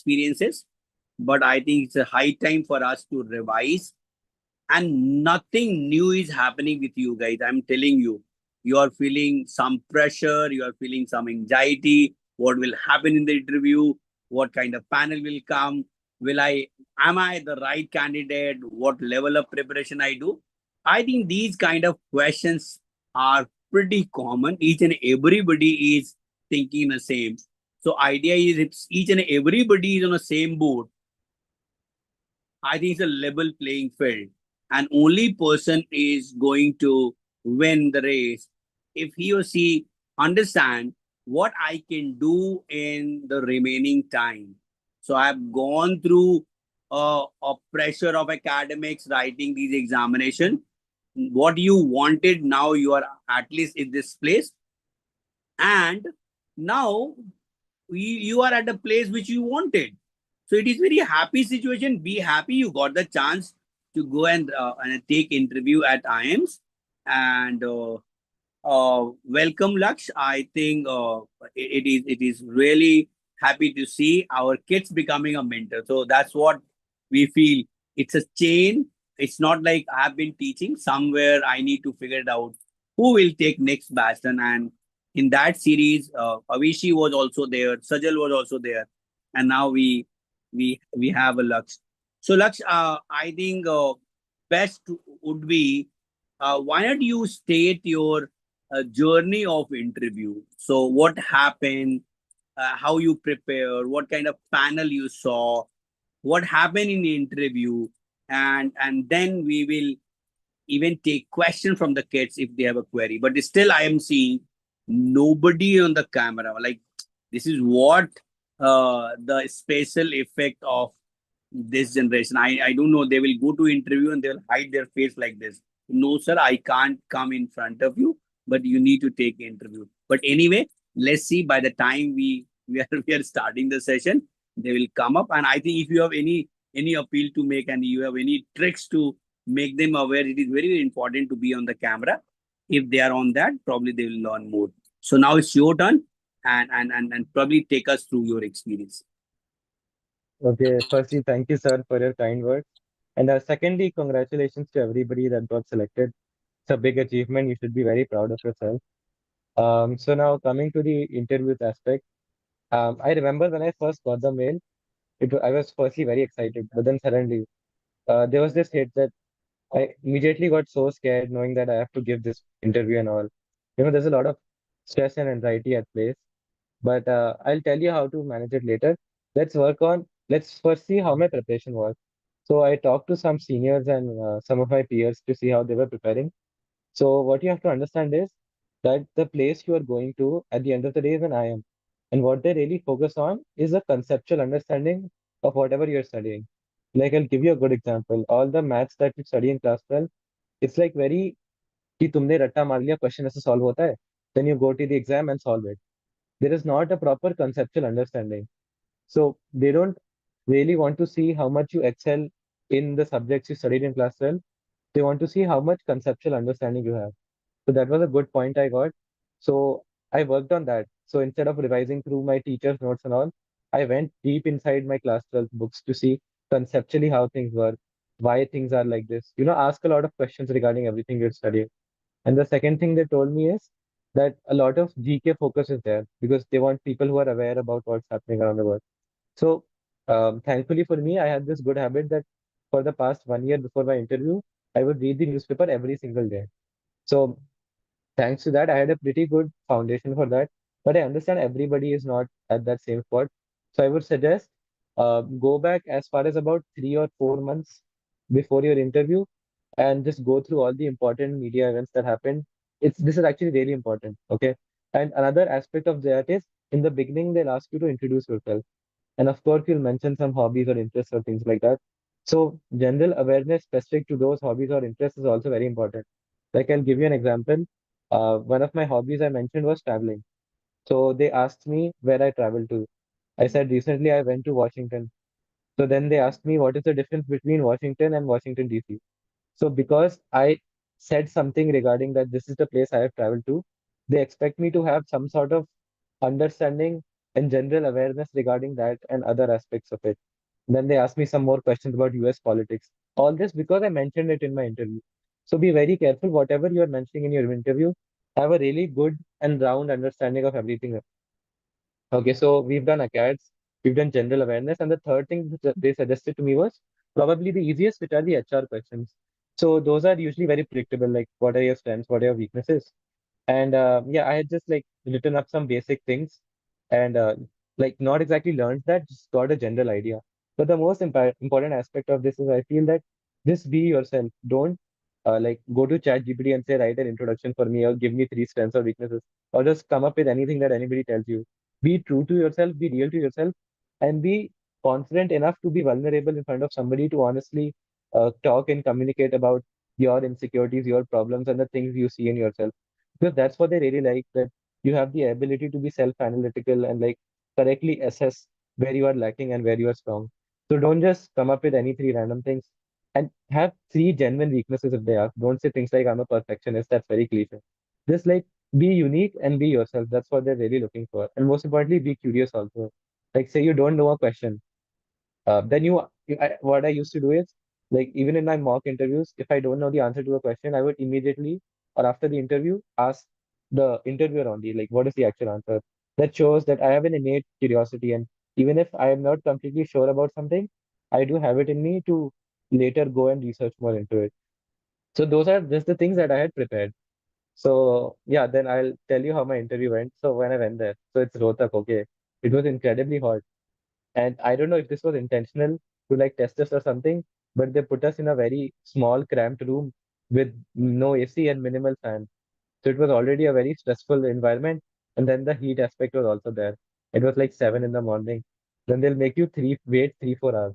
experiences, but I think it's a high time for us to revise. And nothing new is happening with you guys. I'm telling you, you are feeling some pressure, you are feeling some anxiety. What will happen in the interview? What kind of panel will come? Am I the right candidate? What level of preparation I do? I think these kind of questions are pretty common. Each and everybody is thinking the same. So idea is if each and everybody is on the same boat, I think it's a level playing field. And only person is going to win the race if he or she understand what I can do in the remaining time. So I've gone through a pressure of academics writing these examination. What you wanted, now you are at least in this place. And now you are at a place which you wanted. So it is very happy situation. Be happy you got the chance to go and take interview at IIMs. And welcome, Laksh. I think it is really happy to see our kids becoming a mentor. So that's what we feel. It's a chain. It's not like I've been teaching somewhere. I need to figure it out who will take next baton. And in that series, Avishi was also there, Sajal was also there, and now we have a Laksh. So Laksh, I think best would be why not you state your journey of interview? So what happened? How you prepare? What kind of panel you saw? What happened in the interview? And then we will even take question from the kids if they have a query. But still, I am seeing nobody on the camera. Like this is what the special effect of this generation. I don't know. They will go to interview and they'll hide their face like this. No, sir, I can't come in front of you, but you need to take interview. But anyway, let's see. By the time we are starting the session, they will come up. And I think if you have any appeal to make and you have any tricks to make them aware, it is very, very important to be on the camera. If they are on that, probably they will learn more. So now it's your turn, and probably take us through your experience. Okay, firstly, thank you, sir, for your kind words. And secondly, congratulations to everybody that got selected. It's a big achievement. You should be very proud of yourself. So now coming to the interviews aspect, I remember when I first got the mail, I was firstly very excited, but then suddenly there was this hit that I immediately got so scared knowing that I have to give this interview and all. There's a lot of stress and anxiety at place, but I'll tell you how to manage it later. Let's first see how my preparation was. So I talked to some seniors and some of my peers to see how they were preparing. So what you have to understand is that the place you are going to at the end of the day is an IIM. And what they really focus on is a conceptual understanding of whatever you're studying. Like I'll give you a good example. All the maths that you study in class 12, it's like very कि तुमने रट्टा मार लिया question ऐसे solve होता है then you go to the exam and solve it. There is not a proper conceptual understanding. So they don't really want to see how much you excel in the subjects you studied in class 12. They want to see how much conceptual understanding you have. So that was a good point I got. So I worked on that. So instead of revising through my teacher's notes and all, I went deep inside my class 12 books to see conceptually how things work, why things are like this. Ask a lot of questions regarding everything you're studying. And the second thing they told me is that a lot of GK focus is there because they want people who are aware about what's happening around the world. So, thankfully for me, I had this good habit that for the past 1 year before my interview, I would read the newspaper every single day. So, thanks to that, I had a pretty good foundation for that. But I understand everybody is not at that same spot. So, I would suggest go back as far as about 3 or 4 months before your interview and just go through all the important media events that happened. This is actually really important. Okay. And another aspect of that is in the beginning, they'll ask you to introduce yourself. And of course, you'll mention some hobbies or interests or things like that. So, general awareness specific to those hobbies or interests is also very important. Like, I'll give you an example. One of my hobbies I mentioned was traveling. So, they asked me where I traveled to. I said, recently I went to Washington. So, then they asked me, what is the difference between Washington and Washington, D.C.? So, because I said something regarding that this is the place I have traveled to, they expect me to have some sort of understanding and general awareness regarding that and other aspects of it. Then they asked me some more questions about US politics. All this because I mentioned it in my interview. So be very careful, whatever you are mentioning in your interview, have a really good and round understanding of everything. Okay, so we've done ACADS, we've done general awareness, and the third thing that they suggested to me was probably the easiest, which are the HR questions. So those are usually very predictable, like what are your strengths, what are your weaknesses, and yeah, I had just like written up some basic things and like not exactly learned that, just got a general idea. But the most important aspect of this is I feel that just be yourself. Don't like go to ChatGPT and say, write an introduction for me or give me three strengths or weaknesses, or just come up with anything that anybody tells you. Be true to yourself, be real to yourself, and be confident enough to be vulnerable in front of somebody to honestly talk and communicate about your insecurities, your problems, and the things you see in yourself, because that's what they really like, that you have the ability to be self-analytical and like correctly assess where you are lacking and where you are strong. So don't just come up with any three random things, and have three genuine weaknesses if they ask. Don't say things like I'm a perfectionist, that's very cliche. Just like be unique and be yourself. That's what they're really looking for. And most importantly, be curious also. Like say you don't know a question, then what I used to do is, like, even in my mock interviews, if I don't know the answer to a question, I would immediately, or after the interview, ask the interviewer only, like, what is the actual answer? That shows that I have an innate curiosity. And even if I am not completely sure about something, I do have it in me to later go and research more into it. So those are just the things that I had prepared. So yeah, then I'll tell you how my interview went. So when I went there, so it's Rohtak, okay. It was incredibly hot. And I don't know if this was intentional to like test us or something, but they put us in a very small, cramped room with no AC and minimal fan. So it was already a very stressful environment. And then the heat aspect was also there. It was like 7 in the morning. Then they'll make you wait 3, 4 hours.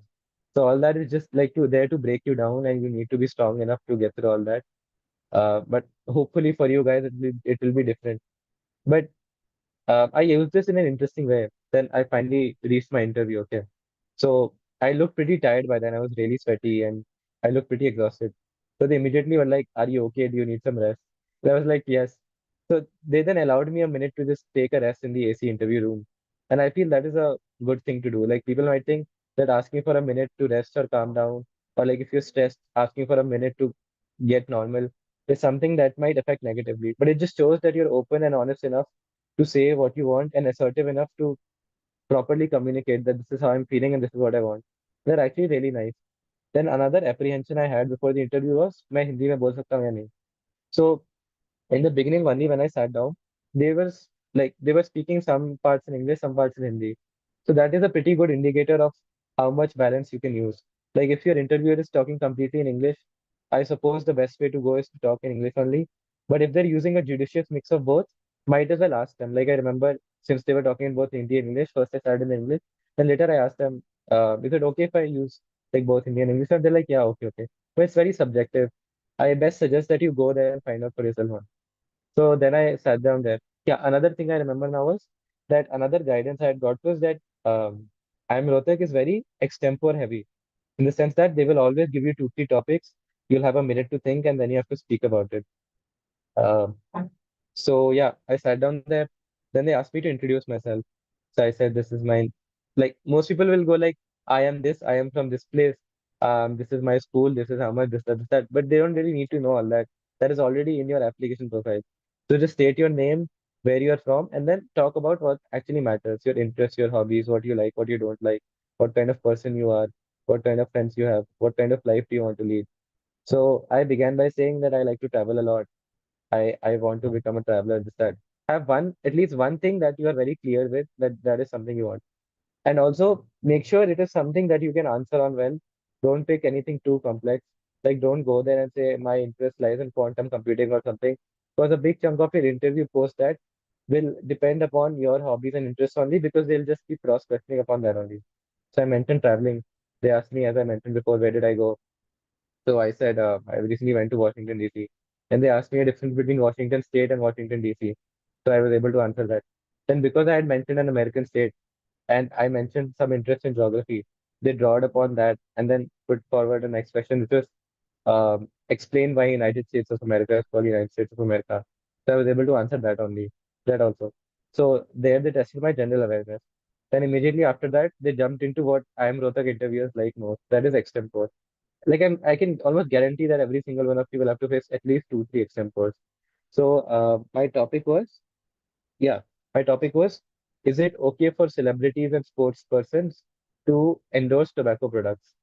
So all that is just like there to break you down, and you need to be strong enough to get through all that. But hopefully for you guys, it will be different. But I used this in an interesting way. Then I finally reached my interview. Okay. So I looked pretty tired by then. I was really sweaty and I looked pretty exhausted. So they immediately were like, are you okay? Do you need some rest? And I was like, yes. So they then allowed me a minute to just take a rest in the AC interview room. And I feel that is a good thing to do. Like people might think that asking for a minute to rest or calm down, or like if you're stressed, asking for a minute to get normal is something that might affect negatively. But it just shows that you're open and honest enough to say what you want and assertive enough to properly communicate that this is how I'm feeling and this is what I want. They're actually really nice. Then another apprehension I had before the interview was मैं हिंदी में बोल सकता हूँ या नहीं. So in the beginning only when I sat down, they were speaking some parts in English, some parts in Hindi. So that is a pretty good indicator of how much balance you can use. Like if your interviewer is talking completely in English, I suppose the best way to go is to talk in English only. But if they're using a judicious mix of both, might as well ask them. Like I remember since they were talking in both Hindi and English, first I started in English, then later I asked them, is it okay if I use like both Hindi and English? And they're like, yeah, okay, okay. But it's very subjective. I best suggest that you go there and find out for yourself. So then I sat down there. Yeah, another thing I remember now was that another guidance I had got was that IIM Rohtak is very extempore heavy in the sense that they will always give you 2, 3 topics. You'll have a minute to think and then you have to speak about it. Um, so yeah, I sat down there. Then they asked me to introduce myself. So I said, this is my, like most people will go like, I am this, I am from this place. This is my school, this is how much, this, that, this, that. But they don't really need to know all that. That is already in your application profile. So just state your name, where you are from, and then talk about what actually matters, your interests, your hobbies, what you like, what you don't like, what kind of person you are, what kind of friends you have, what kind of life do you want to lead. So I began by saying that I like to travel a lot. I want to become a traveler. This that. Have one at least one thing that you are very clear with that is something you want, and also make sure it is something that you can answer on well. Don't pick anything too complex. Like don't go there and say my interest lies in quantum computing or something, because a big chunk of your interview post that will depend upon your hobbies and interests only, because they'll just keep cross questioning upon that only. So I mentioned traveling. They asked me, as I mentioned before, where did I go? So I said, I recently went to Washington, D.C. And they asked me a difference between Washington State and Washington, D.C. So I was able to answer that. Then because I had mentioned an American state and I mentioned some interest in geography, they drawed upon that and then put forward the next question, which was explain why United States of America is called United States of America. So I was able to answer that only, that also. So there they tested my general awareness. Then immediately after that, they jumped into what IIM Rohtak interviewers like most. That is extempore. Like I can almost guarantee that every single one of you will have to face at least two, three extempores. So yeah, my topic was, is it okay for celebrities and sports persons to endorse tobacco products?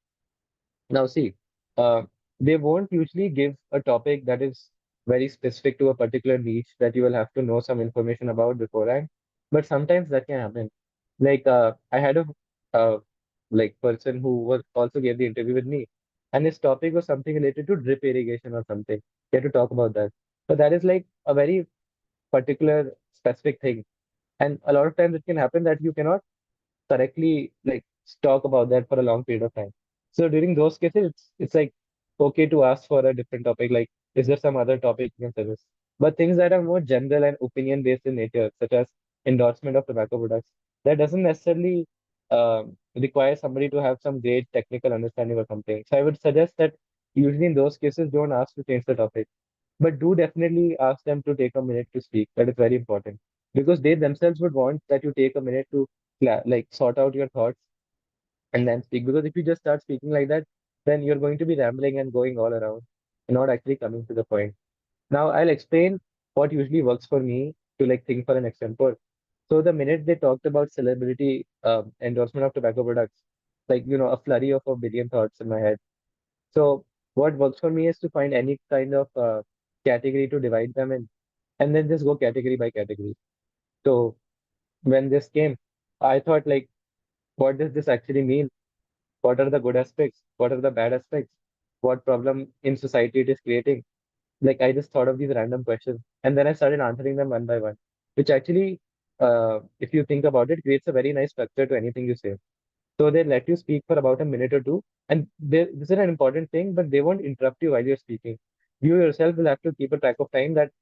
Now, see, uh, they won't usually give a topic that is very specific to a particular niche that you will have to know some information about beforehand. But sometimes that can happen. Like, I had a uh, like person who was also gave the interview with me, and his topic was something related to drip irrigation or something. He had to talk about that. So that is like a very particular specific thing, and a lot of times it can happen that you cannot correctly like talk about that for a long period of time. So during those cases, it's like okay to ask for a different topic. Like, is there some other topic you can suggest? But things that are more general and opinion based in nature, such as endorsement of tobacco products, that doesn't necessarily require somebody to have some great technical understanding or something. So I would suggest that usually in those cases, don't ask to change the topic, but do definitely ask them to take a minute to speak. That is very important because they themselves would want that you take a minute to like sort out your thoughts and then speak. Because if you just start speaking like that, then you're going to be rambling and going all around and not actually coming to the point. Now I'll explain what usually works for me to like think for an example. So the minute they talked about celebrity endorsement of tobacco products, like a flurry of a billion thoughts in my head. So what works for me is to find any kind of category to divide them in, and then just go category by category. So when this came, I thought like, what does this actually mean? What are the good aspects? What are the bad aspects? What problem in society it is creating? Like I just thought of these random questions, and then I started answering them one by one, which actually, if you think about it, creates a very nice structure to anything you say. So they let you speak for about a minute or two, and this is an important thing, but they won't interrupt you while you're speaking. You yourself will have to keep a track of time that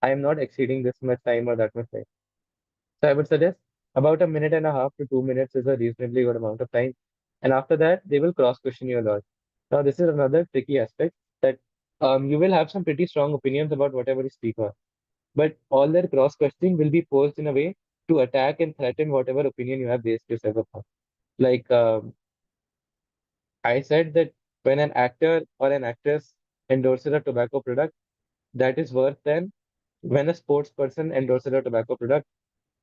I am not exceeding this much time or that much time. So I would suggest about a minute and a half to 2 minutes is a reasonably good amount of time. And after that, they will cross question you a lot. Now, this is another tricky aspect that you will have some pretty strong opinions about whatever you speak on, but all their cross questioning will be posed in a way to attack and threaten whatever opinion you have based yourself upon. Like I said that when an actor or an actress endorses a tobacco product, that is worse than when a sports person endorses a tobacco product,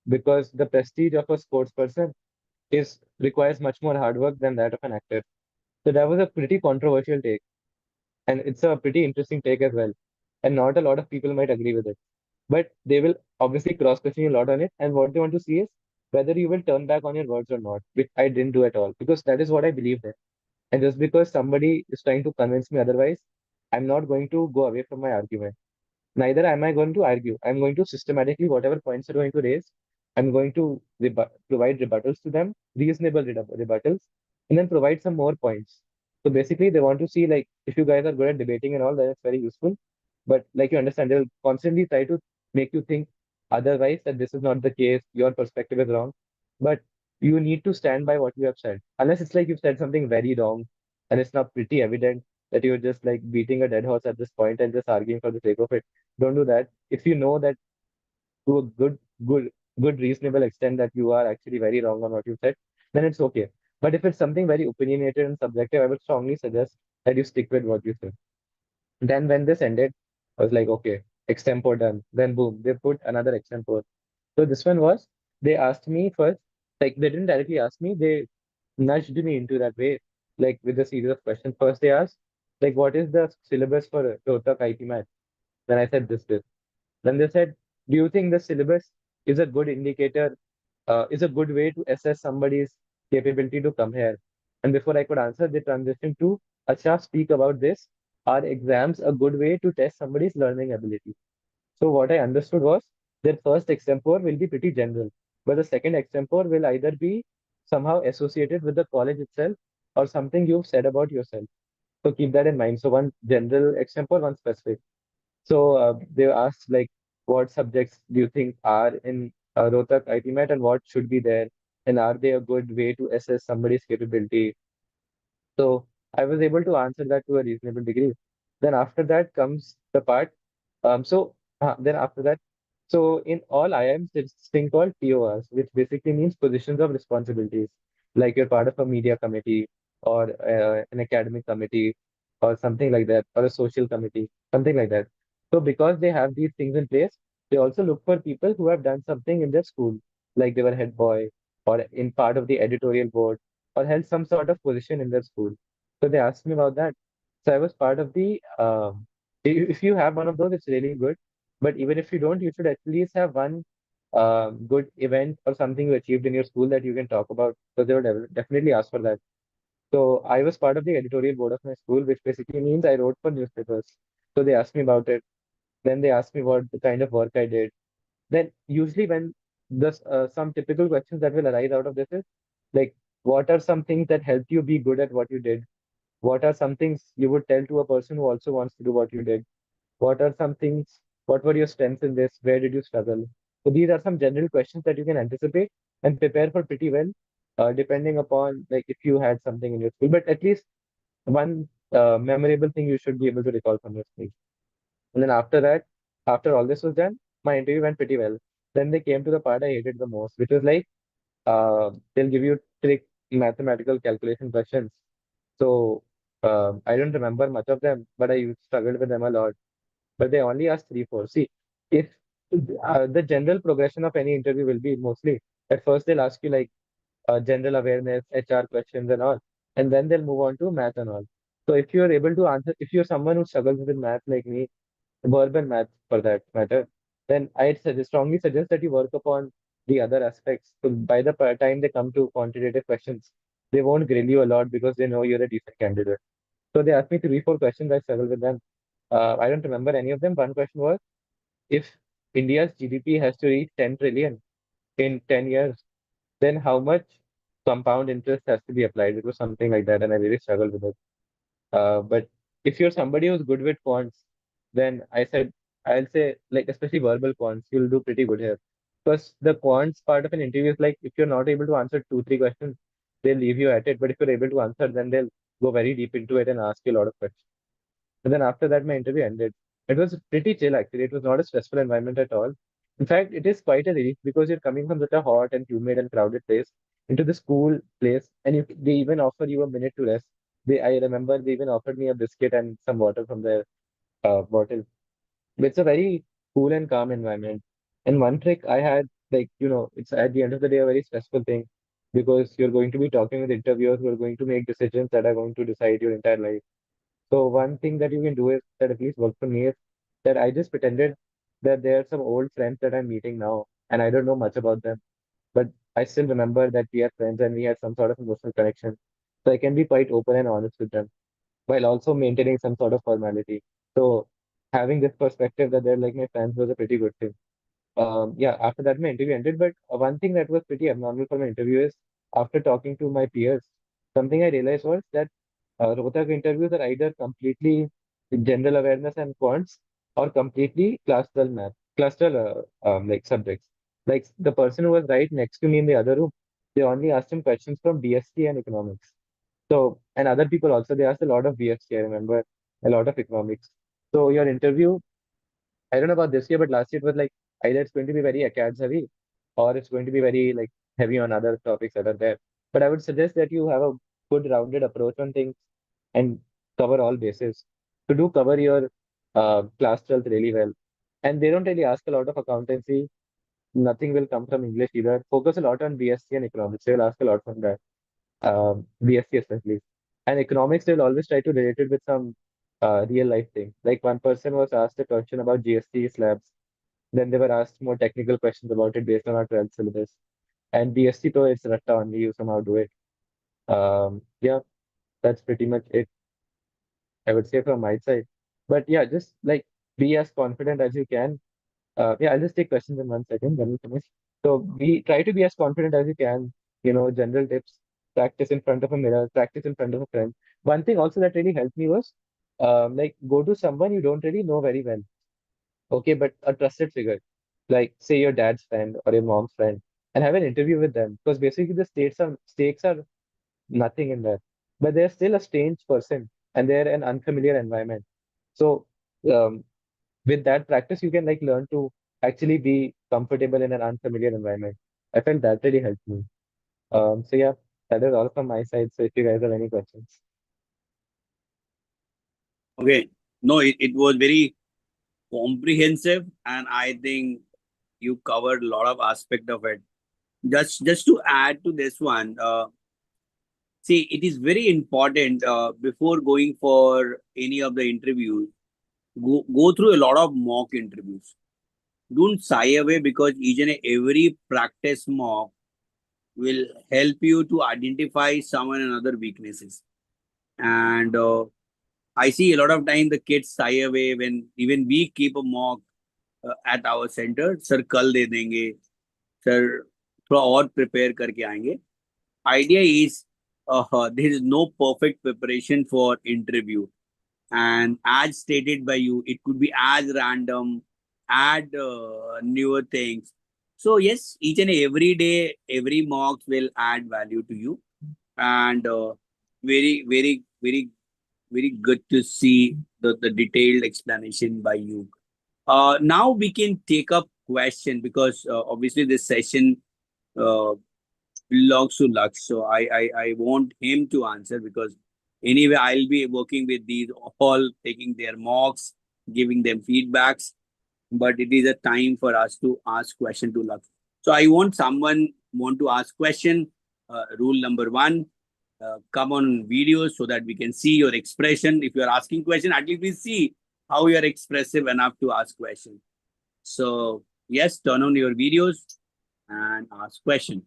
because the prestige of a sports person is requires much more hard work than that of an actor. So that was a pretty controversial take, and it's a pretty interesting take as well. And not a lot of people might agree with it, but they will obviously cross question a lot on it. And what they want to see is whether you will turn back on your words or not, which I didn't do at all because that is what I believe in. And just because somebody is trying to convince me otherwise, I'm not going to go away from my argument. Neither am I going to argue. I'm going to systematically, whatever points are going to raise, I'm going to provide rebuttals to them, reasonable rebuttals, and then provide some more points. So basically, they want to see like if you guys are good at debating and all, then it's very useful. But like you understand, they'll constantly try to make you think otherwise that this is not the case, your perspective is wrong. But you need to stand by what you have said, unless it's like you've said something very wrong and it's not pretty evident that you're just like beating a dead horse at this point and just arguing for the sake of it. Don't do that. If you know that to a good, good, reasonable extent that you are actually very wrong on what you said, then it's okay. But if it's something very opinionated and subjective, I would strongly suggest that you stick with what you said. Then when this ended, I was like, okay, extempore done. Then boom, they put another extempore. So this one was, they asked me first, like they didn't directly ask me, they nudged me into that way, like with a series of questions. First they asked, like, what is the syllabus for Rohtak IPMAT? Then I said this. Then they said, do you think the syllabus is a good indicator, is a good way to assess somebody's capability to come here? And before I could answer, they transitioned to, Acha, speak about this. Are exams a good way to test somebody's learning ability? So what I understood was that first extempore will be pretty general, but the second extempore will either be somehow associated with the college itself or something you've said about yourself. So keep that in mind. So one general extempore, one specific. So they asked like, what subjects do you think are in Rohtak IPMAT and what should be there, and are they a good way to assess somebody's capability? So I was able to answer that to a reasonable degree. Then after that comes the part. Then after that, So in all IIMs, there's this thing called PORs, which basically means positions of responsibilities, like you're part of a media committee or an academic committee or something like that, or a social committee, something like that. So because they have these things in place, they also look for people who have done something in their school, like they were head boy or in part of the editorial board or held some sort of position in their school. So they asked me about that. So I was part of the, if you have one of those, it's really good, but even if you don't, you should at least have one good event or something you achieved in your school that you can talk about, because they would definitely ask for that. So I was part of the editorial board of my school, which basically means I wrote for newspapers. So they asked me about it. Then they asked me what the kind of work I did. Then usually when some typical questions that will arise out of this is like, what are some things that helped you be good at what you did? What are some things you would tell to a person who also wants to do what you did? What are some things? What were your strengths in this? Where did you struggle? So these are some general questions that you can anticipate and prepare for pretty well, depending upon like if you had something in your school. But at least one memorable thing you should be able to recall from your school. And then after that, after all this was done, my interview went pretty well. Then they came to the part I hated the most, which was like they'll give you trick mathematical calculation questions. So I don't remember much of them, but I struggled with them a lot, but they only ask three, four. See, if the general progression of any interview will be mostly at first they'll ask you like general awareness, HR questions and all, and then they'll move on to math and all. So if you're able to answer, if you're someone who struggles with math like me, verbal math for that matter, then strongly suggest that you work upon the other aspects. So by the time they come to quantitative questions, they won't grill you a lot because they know you're a decent candidate. So they asked me three, four questions. I struggled with them. I don't remember any of them. One question was, if India's GDP has to reach 10 trillion in 10 years, then how much compound interest has to be applied? It was something like that, and I really struggled with it. But if you're somebody who's good with quants, then I'll say, like, especially verbal quants, you'll do pretty good here. Because the quants part of an interview is like, if you're not able to answer two, three questions, they'll leave you at it. But if you're able to answer, then they'll go very deep into it and ask you a lot of questions. And then after that, my interview ended. It was pretty chill, actually. It was not a stressful environment at all. In fact, it is quite a relief because you're coming from such a hot and humid and crowded place into the school place, and they even offer you a minute to rest. I remember they even offered me a biscuit and some water from their bottle. It's a very cool and calm environment. And one trick I had, like, it's at the end of the day a very stressful thing because you're going to be talking with interviewers who are going to make decisions that are going to decide your entire life. So one thing that you can do is that at least worked for me is that I just pretended that there are some old friends that I'm meeting now, and I don't know much about them, but I still remember that we are friends and we had some sort of emotional connection. So I can be quite open and honest with them while also maintaining some sort of formality. So having this perspective that they're like my friends was a pretty good thing. Yeah, after that, my interview ended. But one thing that was pretty abnormal for my interview is after talking to my peers, something I realized was that Rohtak interviews are either completely general awareness and quants or completely class 12 math, class 12 like subjects. Like the person who was right next to me in the other room, they only asked him questions from BSc and economics. So, and other people also, they asked a lot of BSc, I remember, a lot of economics. So your interview, I don't know about this year, but last year it was like either it's going to be very acads heavy or it's going to be very like heavy on other topics that are there. But I would suggest that you have a good rounded approach on things and cover all bases. To do cover your class 12 really well. And they don't really ask a lot of accountancy. Nothing will come from English either. Focus a lot on BSc and economics. They will ask a lot from that. BSc especially. And economics, they'll always try to relate it with some real life thing. Like one person was asked a question about GST slabs. Then they were asked more technical questions about it based on our 12th syllabus. And BSc, though, it's ratta only, you somehow do it. Yeah, that's pretty much it, I would say, from my side. But yeah, just like be as confident as you can. Yeah, I'll just take questions in 1 second, then we'll finish. So we try to be as confident as you can, general tips, practice in front of a mirror, practice in front of a friend. One thing also that really helped me was like go to someone you don't really know very well. Okay, but a trusted figure, like say your dad's friend or your mom's friend, and have an interview with them. Because basically the stakes are nothing in there. But they're still a strange person and they're an unfamiliar environment. So um, with that practice, you can like learn to actually be comfortable in an unfamiliar environment. I felt that really helped me. So yeah, that is all from my side. So if you guys have any questions. Okay. No, it was very comprehensive, and I think you covered a lot of aspect of it. Just to add to this one, see, it is very important before going for any of the interviews, go through a lot of mock interviews. Don't shy away, because each and every practice mock will help you to identify some and another weaknesses. And I see a lot of time the kids shy away when even we keep a mock at our center. Sir कल दे देंगे, sir थोड़ा और prepare करके आएंगे. Idea is there is no perfect preparation for interview, and as stated by you, it could be as random, add newer things. So yes, each and every day, every mock will add value to you, and very good to see the detailed explanation by you. Now we can take up question, because obviously this session uh, belongs to Laksh. So I want him to answer, because anyway, I'll be working with these all, taking their mocks, giving them feedbacks. But it is a time for us to ask question to Laksh. So I want someone want to ask question. Rule number one, come on video so that we can see your expression. If you are asking question, at least we see how you are expressive enough to ask question. So yes, turn on your videos and ask question.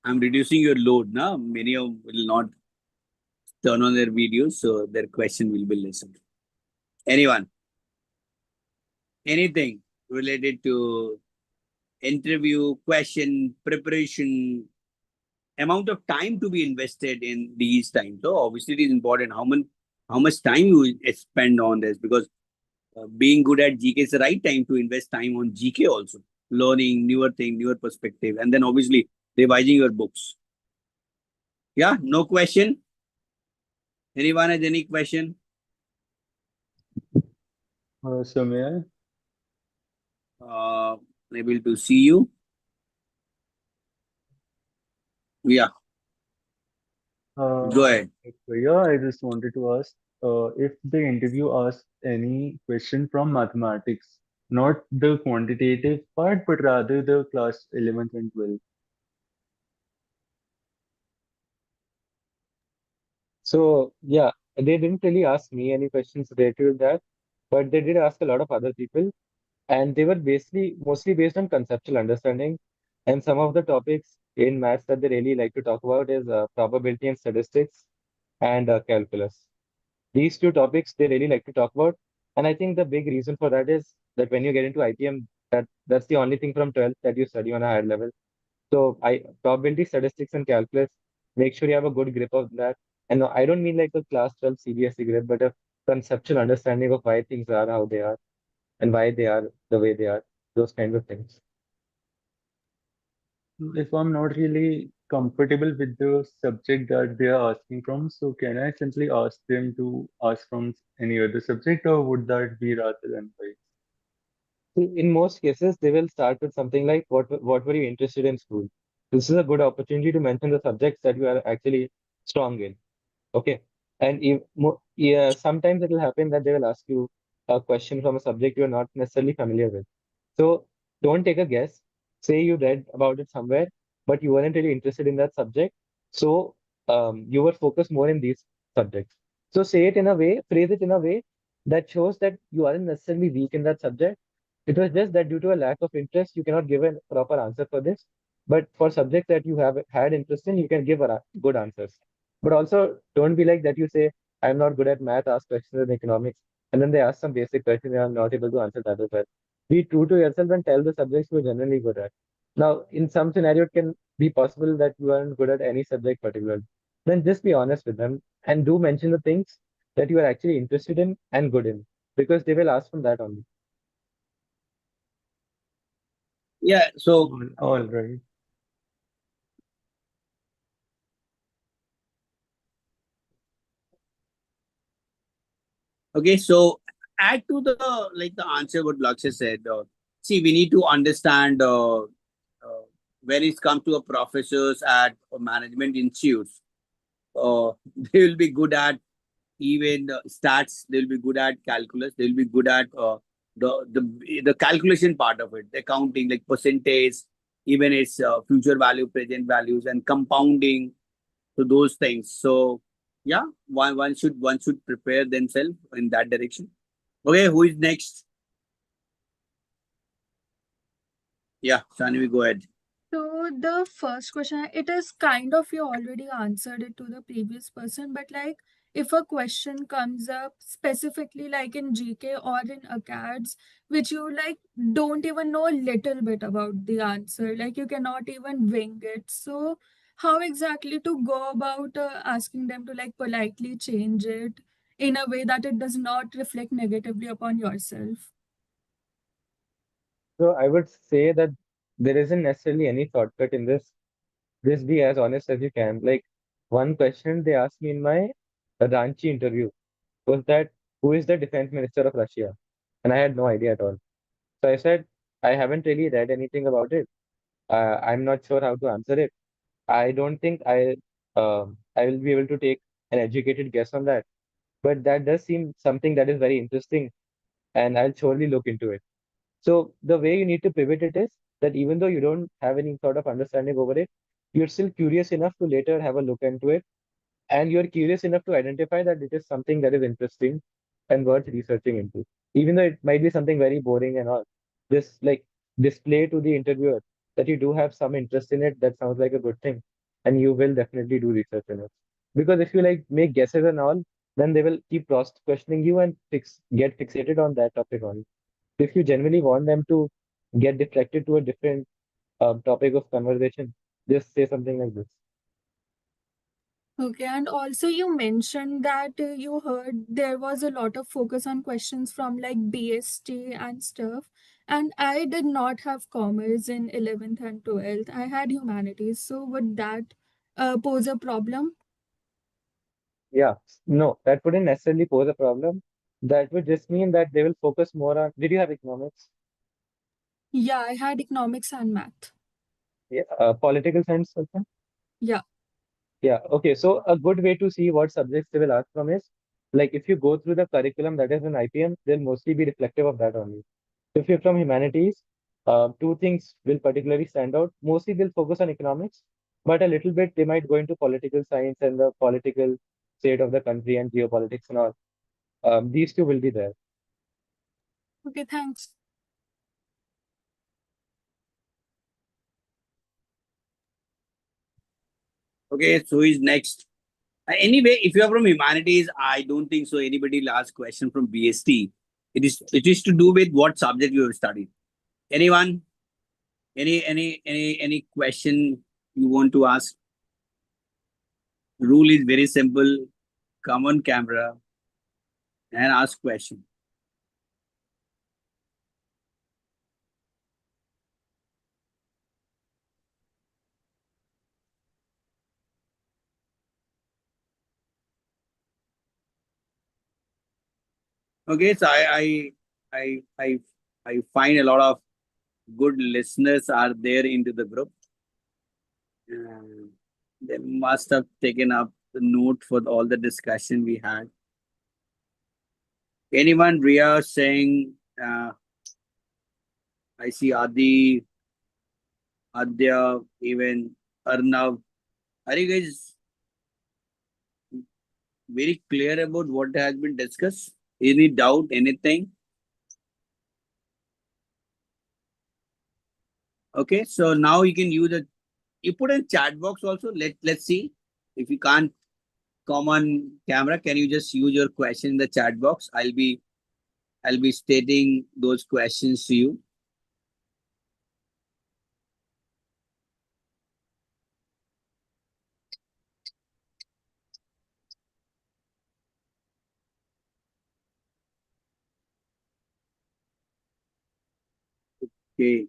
I'm reducing your load now. Many of will not turn on their videos, so their question will be listened. Anyone? Anything related to interview, question, preparation, amount of time to be invested in these times. So obviously it is important how much time you spend on this, because being good at GK is the right time to invest time on GK also, learning newer thing, newer perspective, and then obviously revising your books. Yeah, no question. Anyone has any question? So may I? Uh, Able to see you. Yeah, go ahead. Yeah, I just wanted to ask if the interview asks any question from mathematics, not the quantitative part, but rather the class 11th and 12th. So yeah, they didn't really ask me any questions related to that, but they did ask a lot of other people, and they were basically mostly based on conceptual understanding. And some of the topics in maths that they really like to talk about is probability and statistics and calculus. These two topics they really like to talk about. And I think the big reason for that is that when you get into IPM, that's the only thing from 12th that you study on a higher level. So I probability, statistics, and calculus, make sure you have a good grip of that. And no, I don't mean like a class 12 CBSE grip, but a conceptual understanding of why things are how they are and why they are the way they are, those kinds of things. If I'm not really comfortable with the subject that they are asking from, so can I simply ask them to ask from any other subject, or would that be rather unwise? In most cases, they will start with something like, what were you interested in school? This is a good opportunity to mention the subjects that you are actually strong in. Okay. And yeah, sometimes it will happen that they will ask you a question from a subject you're not necessarily familiar with. So don't take a guess. Say you read about it somewhere, but you weren't really interested in that subject. So you were focused more in these subjects. So say it in a way, phrase it in a way that shows that you aren't necessarily weak in that subject. It was just that due to a lack of interest, you cannot give a proper answer for this. But for subjects that you have had interest in, you can give good answers. But also, don't be like that. You say, I'm not good at math, ask questions in economics. And then they ask some basic questions and I'm not able to answer that as well. Be true to yourself and tell the subjects you're generally good at. Now, in some scenario, it can be possible that you aren't good at any subject particularly. Then just be honest with them and do mention the things that you are actually interested in and good in, because they will ask from that only. Yeah. So All right. Okay, so add to the like the answer what Laksh has said. See, we need to understand when it comes to a professors at management institutes. They will be good at even stats. They will be good at calculus. They will be good at the calculation part of it, accounting like percentage, even its future value, present values, and compounding. So those things. So yeah, one should prepare themselves in that direction. Okay, who is next? Yeah, Shani, go ahead. So the first question, it is kind of you already answered it to the previous person, but like if a question comes up specifically like in GK or in ACADS, which you like don't even know a little bit about the answer, like you cannot even wing it. So how exactly to go about asking them to like politely change it in a way that it does not reflect negatively upon yourself? So I would say that there isn't necessarily any shortcut in this. Just be as honest as you can. Like one question they asked me in my Ranchi interview was that who is the defense minister of Russia? And I had no idea at all. So I said, I haven't really read anything about it. I'm not sure how to answer it. I don't think I will be able to take an educated guess on that. But that does seem something that is very interesting, and I'll surely look into it. So the way you need to pivot it is that even though you don't have any sort of understanding over it, you're still curious enough to later have a look into it, and you're curious enough to identify that it is something that is interesting and worth researching into, even though it might be something very boring and all. Just like display to the interviewer that you do have some interest in it. That sounds like a good thing, and you will definitely do research in it. Because if you like make guesses and all, then they will keep cross questioning you and get fixated on that topic only. If you genuinely want them to get deflected to a different topic of conversation, just say something like this. Okay, and also you mentioned that you heard there was a lot of focus on questions from like BST and stuff. And I did not have commerce in 11th and 12th. I had humanities. So would that pose a problem? Yeah, no, that wouldn't necessarily pose a problem. That would just mean that they will focus more on. Did you have economics? Yeah, I had economics and math. Yeah, political science also? Yeah. Yeah, okay. So a good way to see what subjects they will ask from is like if you go through the curriculum that is in IPM, they'll mostly be reflective of that only. If you're from humanities, two things will particularly stand out. Mostly they'll focus on economics, but a little bit they might go into political science and the political state of the country and geopolitics and all. These two will be there. Okay, thanks. Okay, so who is next? Anyway, if you are from humanities, I don't think so. Anybody will ask question from BST. It is to do with what subject you have studied. Anyone? Any question you want to ask? Rule is very simple. Come on camera and ask question. Okay, so I I I find a lot of good listeners are there into the group. Uh, they must have taken up the note for all the discussion we had. Anyone, Ria saying, I see Adi, Adya, even Arnav. Are you guys very clear about what has been discussed? Any doubt, anything? Okay, so now you can use the you put in chat box also. Let's see if you can't come on camera. Can you just use your question in the chat box? I'll be stating those questions to you. Okay.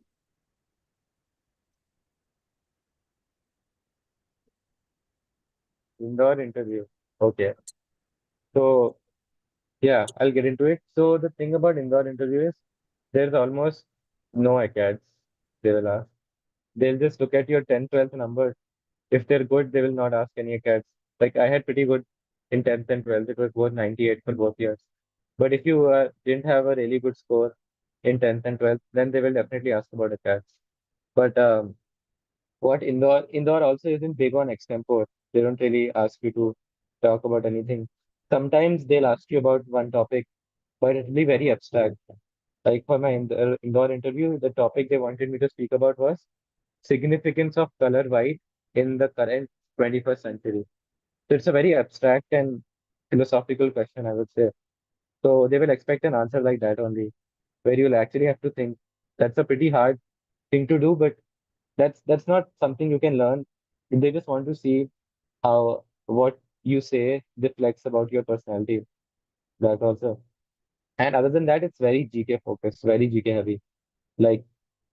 Indoor interview. Okay. So Yeah, I'll get into it. So the thing about Indore interview is there's almost no ACADS they will ask. They'll just look at your 10th, 12th numbers. If they're good, they will not ask any ACADS. Like I had pretty good in 10th and 12th. It was both 98 for both years. But if you didn't have a really good score in 10th and 12th, then they will definitely ask about ACADS. But what Indore also isn't big on extempore. They don't really ask you to talk about anything. Sometimes they'll ask you about one topic, but it'll be very abstract. Like for my Indore interview, the topic they wanted me to speak about was significance of color white in the current 21st century. So it's a very abstract and philosophical question, I would say. So they will expect an answer like that only, where you'll actually have to think. That's a pretty hard thing to do, but that's not something you can learn. They just want to see how what you say reflects about your personality. That also. And other than that, it's very GK focused, very GK heavy. Like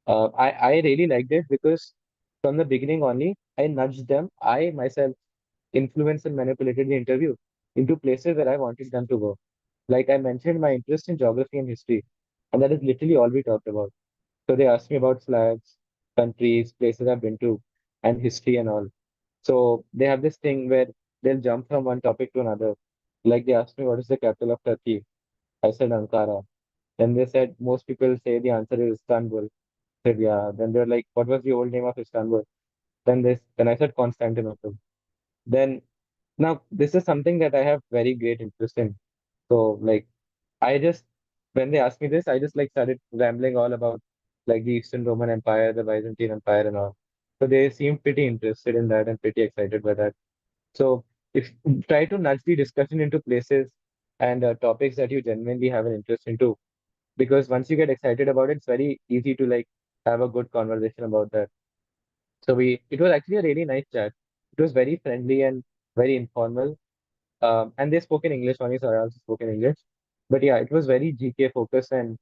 I really liked it because from the beginning only, I nudged them. I myself influenced and manipulated the interview into places where I wanted them to go. Like I mentioned my interest in geography and history, and that is literally all we talked about. So they asked me about flags, countries, places I've been to, and history and all. So they have this thing where they'll jump from one topic to another. Like they asked me what is the capital of Turkey. I said Ankara. Then they said most people say the answer is Istanbul. I said yeah. Then they're like, what was the old name of Istanbul? Then I said Constantinople. Then now this is something that I have very great interest in. So like I just when they asked me this, I just like started rambling all about like the Eastern Roman Empire, the Byzantine Empire, and all. So they seemed pretty interested in that and pretty excited by that. So if try to nudge the discussion into places and topics that you genuinely have an interest into, because once you get excited about it, it's very easy to like have a good conversation about that. So it was actually a really nice chat. It was very friendly and very informal. And they spoke in English only, so I also spoke in English. But yeah, it was very GK focused and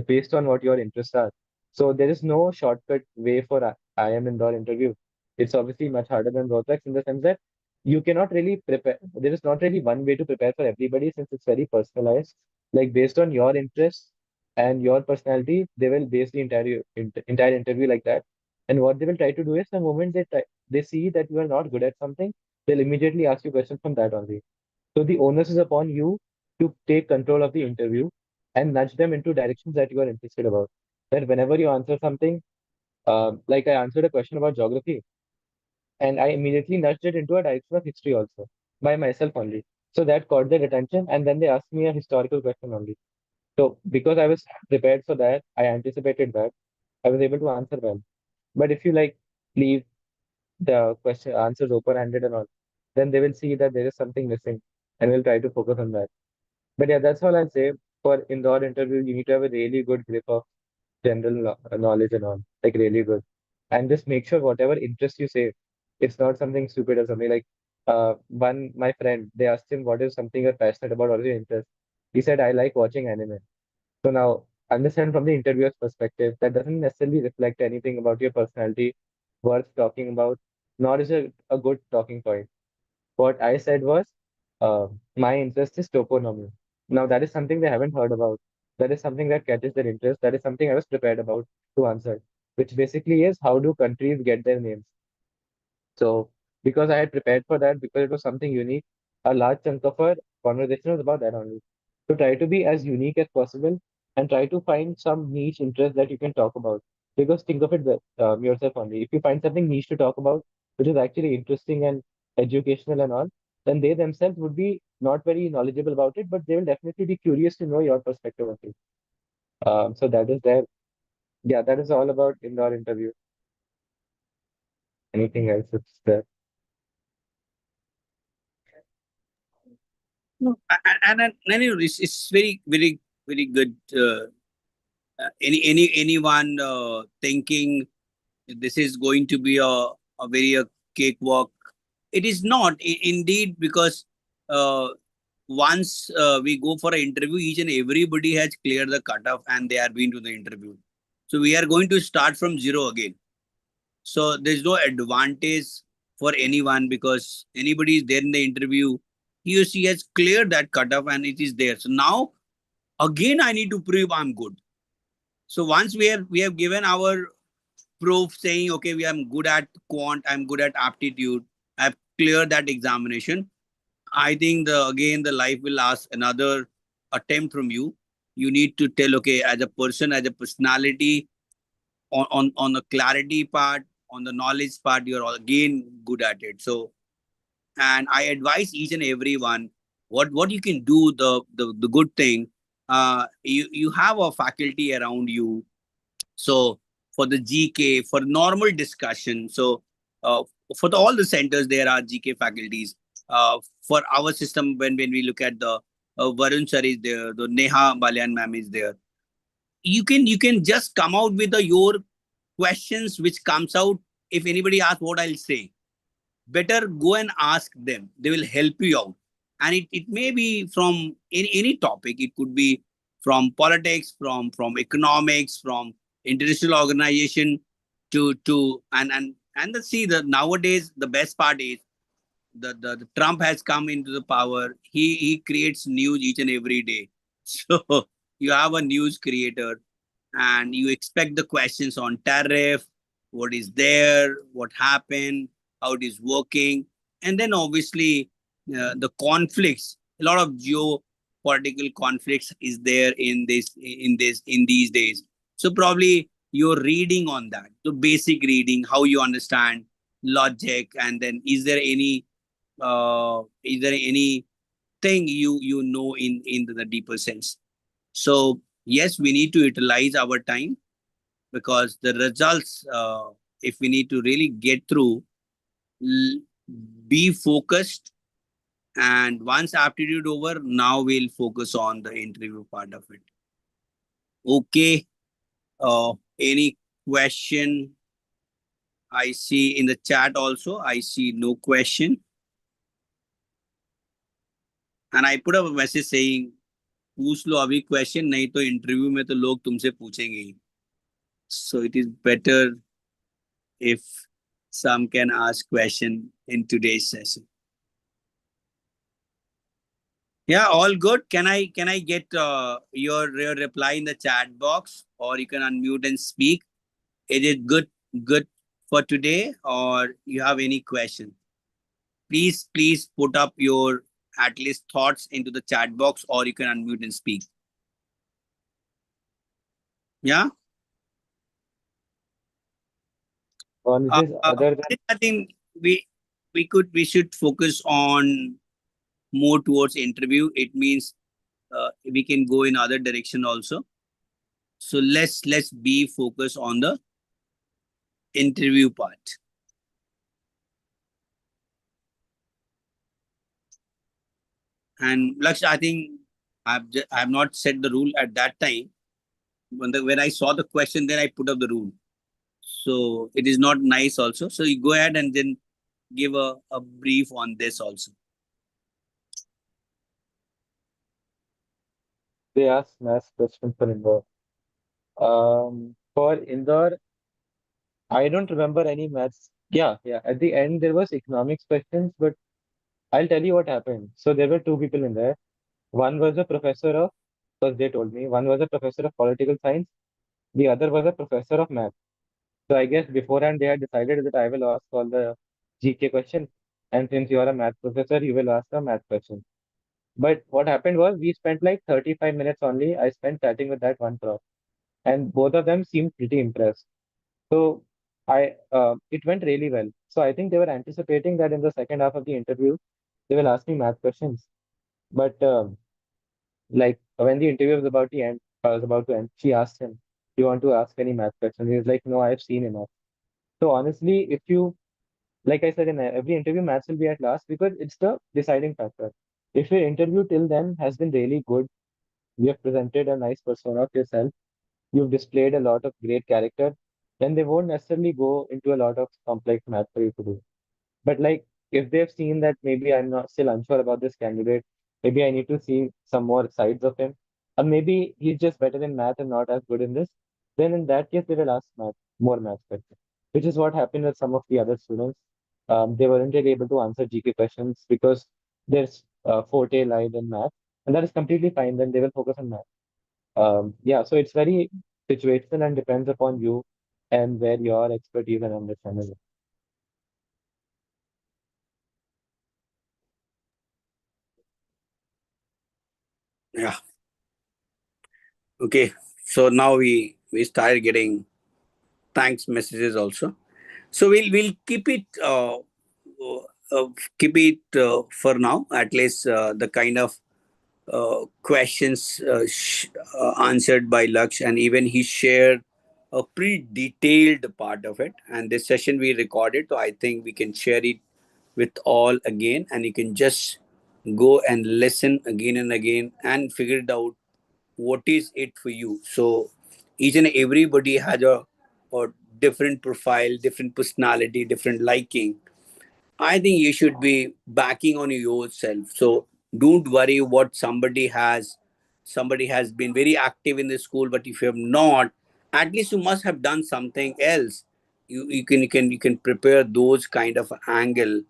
based on what your interests are. So there is no shortcut way for IIM Indore interview. It's obviously much harder than Rohtak in the sense that you cannot really prepare. There is not really one way to prepare for everybody since it's very personalized. Like based on your interests and your personality, they will base the entire interview like that. And what they will try to do is the moment they see that you are not good at something, they'll immediately ask you questions from that only. So the onus is upon you to take control of the interview and nudge them into directions that you are interested about. That whenever you answer something, like I answered a question about geography, and I immediately nudged it into a direction of history also by myself only. So that caught their attention, and then they asked me a historical question only. So because I was prepared for that, I anticipated that, I was able to answer well. But if you like leave the question answers open-handed and all, then they will see that there is something missing, and will try to focus on that. But yeah, that's all I'll say. For indoor interview, you need to have a really good grip of general knowledge and all, like really good. And just make sure whatever interest you say, it's not something stupid or something like my friend, they asked him what is something you're passionate about or your interest. He said, I like watching anime. So now understand from the interviewer's perspective, that doesn't necessarily reflect anything about your personality worth talking about, nor is it a good talking point. What I said was, my interest is toponomy. Now, that is something they haven't heard about. That is something that catches their interest. That is something I was prepared about to answer, which basically is how do countries get their names? So, because I had prepared for that, because it was something unique, a large chunk of our conversation was about that only. So, try to be as unique as possible and try to find some niche interest that you can talk about. Because think of it yourself only. If you find something niche to talk about, which is actually interesting and educational and all, then they themselves would be not very knowledgeable about it, but they will definitely be curious to know your perspective of it. So that is there. Yeah, that is all about indoor interview. Anything else? It's there. No, and you know, it's very good. Anyone thinking this is going to be a very cakewalk. It is not indeed because once we go for an interview, each and everybody has cleared the cutoff and they are been to the interview. So we are going to start from zero again. So there's no advantage for anyone because anybody is there in the interview. he or she has cleared that cutoff and it is there. So now again I need to prove I'm good. So once we have given our proof saying, okay, I'm good at quant, I'm good at aptitude, I've cleared that examination. I think the life will ask another attempt from you. You need to tell, okay, as a person, as a personality, on the clarity part, on the knowledge part, you're again good at it. So, and I advise each and everyone what you can do. The good thing, you have a faculty around you. So for the GK, for normal discussion, so for all the centers, there are GK faculties. For our system, when we look at the Varun sir is there, the Neha Balyan ma'am is there. You can just come out with your questions which comes out. If anybody asks what I'll say, better go and ask them. They will help you out. And it may be from any topic. It could be from politics, from economics, from international organization to and see the nowadays the best part is the Trump has come into the power. He creates news each and every day. So you have a news creator and you expect the questions on tariff, what is there, what happened, how it is working, and then obviously the conflicts. A lot of geopolitical conflicts is there in these days. So probably you're reading on that. So basic reading, how you understand logic, and then is there any thing you know in the deeper sense. So yes, we need to utilize our time because the results, if we need to really get through, l- be focused. And once aptitude over, now we'll focus on the interview part of it. Okay. Any question? I see in the chat also. I see no question. And I put up a message saying, पूछ लो अभी question नहीं तो interview में तो लोग तुमसे पूछेंगे ही. So it is better if some can ask question in today's session. Yeah, all good. Can I get your reply in the chat box, or you can unmute and speak? Is it good for today, or you have any question? Please put up your at least thoughts into the chat box, or you can unmute and speak. Yeah. On this, other than I think we should focus on more towards interview. It means we can go in other direction also. So let's be focused on the interview part. And Laksh, I think I have not set the rule at that time. When I saw the question, then I put up the rule. So it is not nice also. So you go ahead and then give a brief on this also. they asked math question for Indore. For Indore, I don't remember any maths. Yeah. At the end, there was economics questions, but I'll tell you what happened. So there were two people in there. One was a professor of, because they told me, one was a professor of political science. The other was a professor of math. So I guess beforehand they had decided that I will ask all the GK questions. And since you are a math professor, you will ask a math question. But what happened was we spent like 35 minutes only. I spent chatting with that one prof. And both of them seemed pretty impressed. So it went really well. So I think they were anticipating that in the second half of the interview, they will ask me math questions. But like when the interview was about to end, she asked him, "Do you want to ask any math questions?" He was like, "No, I've seen enough." So honestly, if you, like I said, in every interview, maths will be at last because it's the deciding factor. If your interview till then has been really good, you have presented a nice persona of yourself, you've displayed a lot of great character, then they won't necessarily go into a lot of complex math for you to do. But like if they've seen that maybe I'm not still unsure about this candidate, maybe I need to see some more sides of him, or maybe he's just better in math and not as good in this, then in that case they will ask more math questions, which is what happened with some of the other students. They weren't really able to answer GK questions because their forte lies in math, and that is completely fine. Then they will focus on math. Yeah, so it's very situational and depends upon you and where your expertise and understanding is. Yeah. Okay. So now we started getting thanks messages also. So we'll keep it for now. At least the kind of questions answered by Laksh, and even he shared a pretty detailed part of it. And this session we recorded, so I think we can share it with all again, and you can just go and listen again and again and figure it out what is it for you. So each and everybody has a different profile, different personality, different liking. I think you should be backing on yourself. So don't worry what somebody has. Somebody has been very active in the school, but if you have not, at least you must have done something else. You can prepare those kind of angle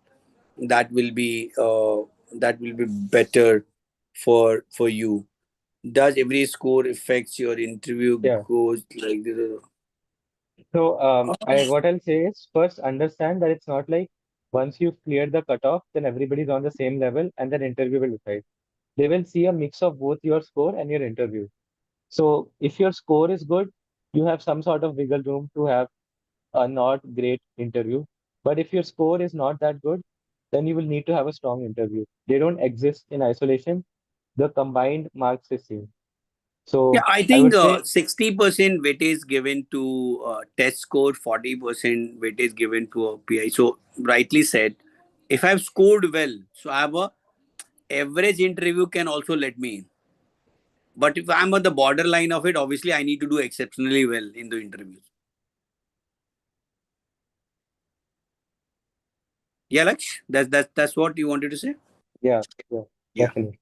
that will be better for you. Does every score affects your interview Yeah. goes like this? So I what I'll say is first understand that it's not like once you've cleared the cutoff, then everybody's on the same level and then interview will decide. They will see a mix of both your score and your interview. So if your score is good, you have some sort of wiggle room to have a not great interview. But if your score is not that good, then you will need to have a strong interview. They don't exist in isolation. The combined marks is same. Yeah, So I I think would say, 60% weightage given to test score, 40% weightage given to a PI. So rightly said, if I've scored well, so I have a average interview can also let me in. But if I'm at the borderline of it, obviously I need to do exceptionally well in the interviews. Yeah, Laksh, that's what you wanted to say. yeah, yeah, Yeah, definitely.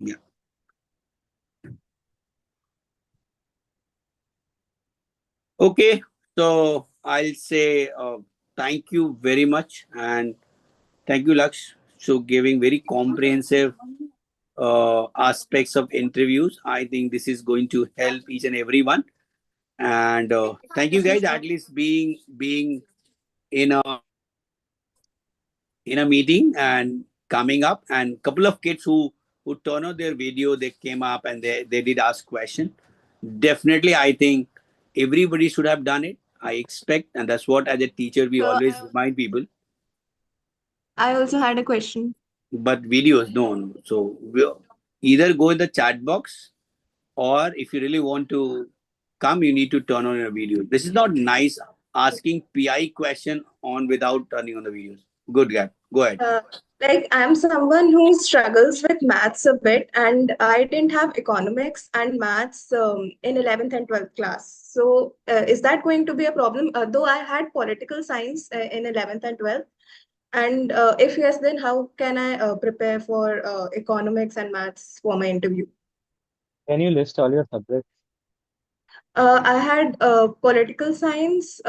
yeah. Okay, so I'll say thank you very much, and thank you, Laksh, so giving very comprehensive aspects of interviews. I think this is going to help each and everyone. And thank you guys at least being in a meeting and coming up. And couple of kids who turn on their video, they came up and they did ask question. Definitely, I think everybody should have done it. I expect, and that's what as a teacher we So always remind people. I also had a question. But videos, no. So either go in the chat box, or if you really want to come, you need to turn on your video. This is not nice asking PI question on without turning on the videos. Good guy. Go ahead. Uh, like I'm someone who struggles with maths a bit, and I didn't have economics and maths in 11th and 12th class. So is that going to be a problem? Though I had political science in 11th and 12th, and if yes, then how can I prepare for economics and maths for my interview? Can you list all your subjects? I had political science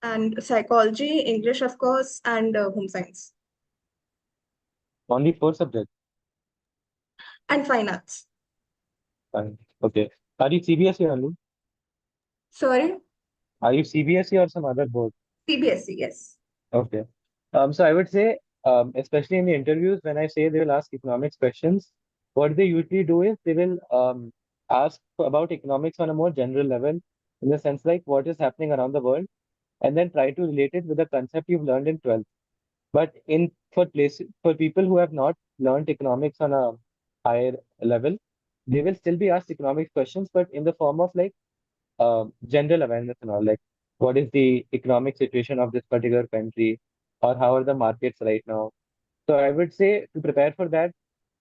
and psychology, English, of course, and home science Only four subjects. and fine arts. Fine. Okay. Are you CBSE only? Sorry, Are you CBSE or some other board? CBSE, yes. Okay. So I would say, especially in the interviews, when I say they will ask economics questions, what they usually do is they will ask about economics on a more general level, in the sense like what is happening around the world, and then try to relate it with the concept you've learned in 12th. But in for people who have not learned economics on a higher level, they will still be asked economics questions, but in the form of like general awareness and all, like what is the economic situation of this particular country, or how are the markets right now. So I would say to prepare for that,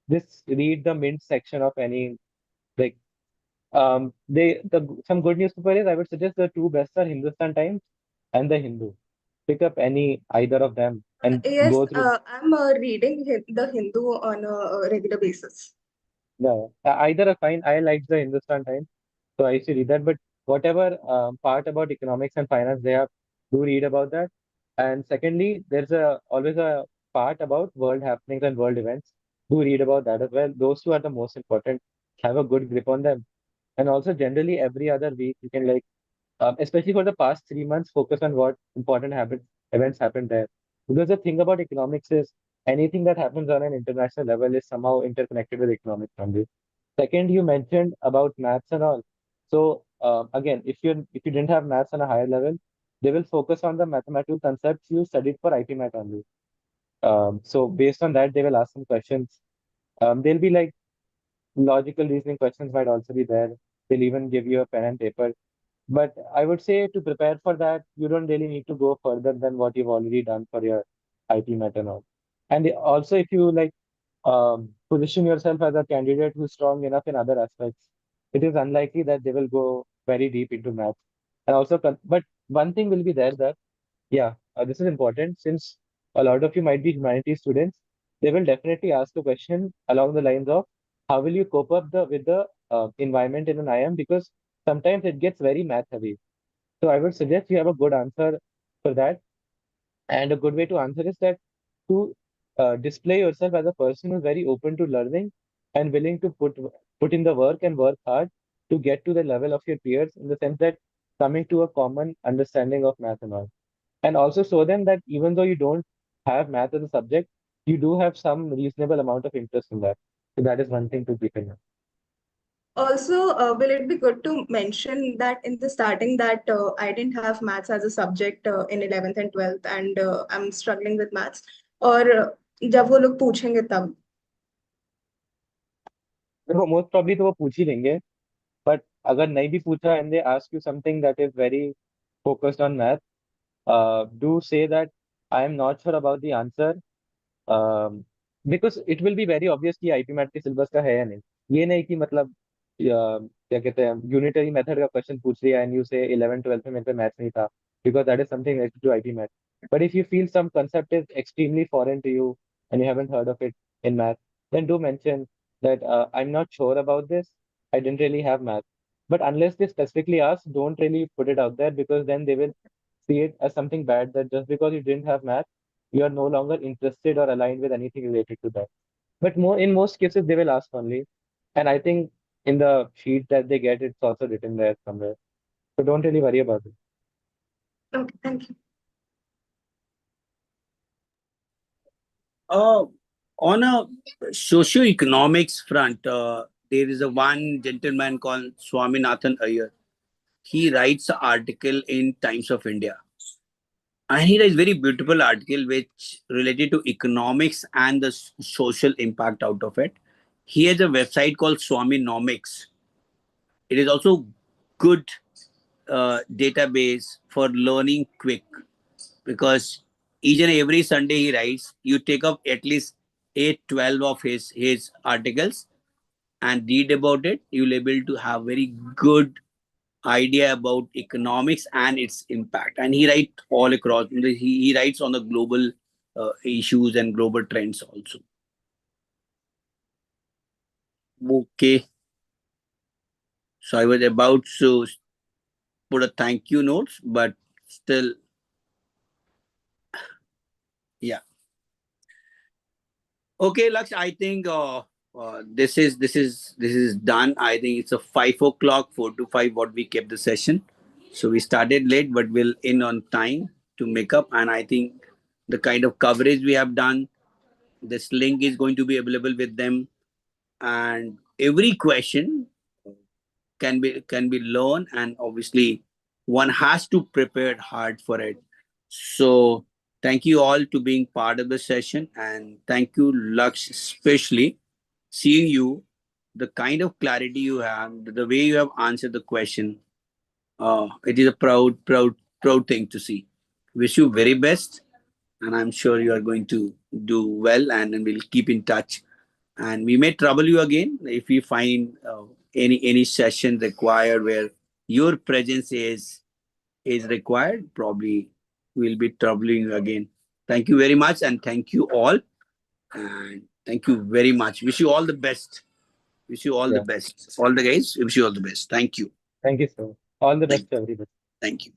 just read the mint section of any, like some good newspaper is, I would suggest the two best are Hindustan Times and the Hindu. Pick up any either of them and Yes, go through. I'm reading the Hindu on a regular basis. Yeah, either are fine. I like the Hindustan Times, so I used to read that. But whatever part about economics and finance they have, do read about that. And secondly, there's always a part about world happenings and world events. do read about that as well. Those two are the most important. Have a good grip on them. And also generally every other week you can especially for the past 3 months, focus on what important events happened there. Because the thing about economics is anything that happens on an international level is somehow interconnected with economics only. Second, you mentioned about maths and all. So again, if you didn't have maths on a higher level, they will focus on the mathematical concepts you studied for IPMAT only. So based on that, they will ask some questions. They'll be like logical reasoning questions might also be there. They'll even give you a pen and paper. But I would say to prepare for that, you don't really need to go further than what you've already done for your IPMAT and all. And also, if you position yourself as a candidate who's strong enough in other aspects, it is unlikely that they will go very deep into maths. And also, but one thing will be there that, yeah, this is important since a lot of you might be humanities students. They will definitely ask a question along the lines of how will you cope up with the environment in an IIM because sometimes it gets very math heavy. So I would suggest you have a good answer for that. And a good way to answer is that to display yourself as a person who's very open to learning and willing to put in the work and work hard to get to the level of your peers in the sense that coming to a common understanding of math and all. And also show them that even though you don't have math as a subject, you do have some reasonable amount of interest in that. So that is one thing to keep in mind. Also, will it be good to mention that in the starting that I didn't have maths as a subject in 11th and 12th and I'm struggling with maths और जब वो लोग पूछेंगे तब देखो most probably तो वो पूछ ही लेंगे बट अगर नहीं भी पूछा and they ask you something that is very focused on math do say that I am not sure about the answer because it will be very obvious कि आईपीमैट के सिलेबस का है या नहीं ये नहीं कि मतलब क्या कहते हैं यूनिटरी मेथड का क्वेश्चन पूछ लिया एंड यू से 11 12 में मेरे पे मैथ्स नहीं था because that is something related to IPMAT but if you feel some concept is extremely foreign to you and you haven't heard of it in math then do mention that I'm not sure about this. I didn't really have math. But unless they specifically ask, don't really put it out there because then they will see it as something bad that just because you didn't have math, you are no longer interested or aligned with anything related to that. But in most cases, they will ask only. And I think in the sheet that they get, it's also written there somewhere. So don't really worry about it. okay, thank you. On a socio-economics front, there is a one gentleman called Swaminathan Iyer. He writes an article in Times of India. And he writes very beautiful article which related to economics and the social impact out of it. He has a website called Swanomics. It is also good database for learning quick because each and every Sunday he writes, you take up at least 8-12 of his articles and read about it. You'll be able to have very good idea about economics and its impact. And he writes all across. He writes on the global issues and global trends also. Okay. So I was about to put a thank you notes, but still, yeah. Okay, Laksh, I think this is done. I think it's a 5 o'clock, 4 to 5 what we kept the session. So we started late, but we'll in on time to make up. And I think the kind of coverage we have done, this link is going to be available with them. And every question can be learned, and obviously one has to prepare hard for it. So thank you all to being part of the session, and thank you Laksh, especially seeing you, the kind of clarity you have, the way you have answered the question. It is a proud thing to see. Wish you very best, and I'm sure you are going to do well, and we'll keep in touch. And we may trouble you again if we find any session required where your presence is required. Probably we'll be troubling you again. Thank you very much, and thank you all, and thank you very much. Wish you all the best. Wish you all the Yeah. best. All the guys, wish you all the best. Thank you. Thank you, sir. All the best Thank, to everybody. thank you.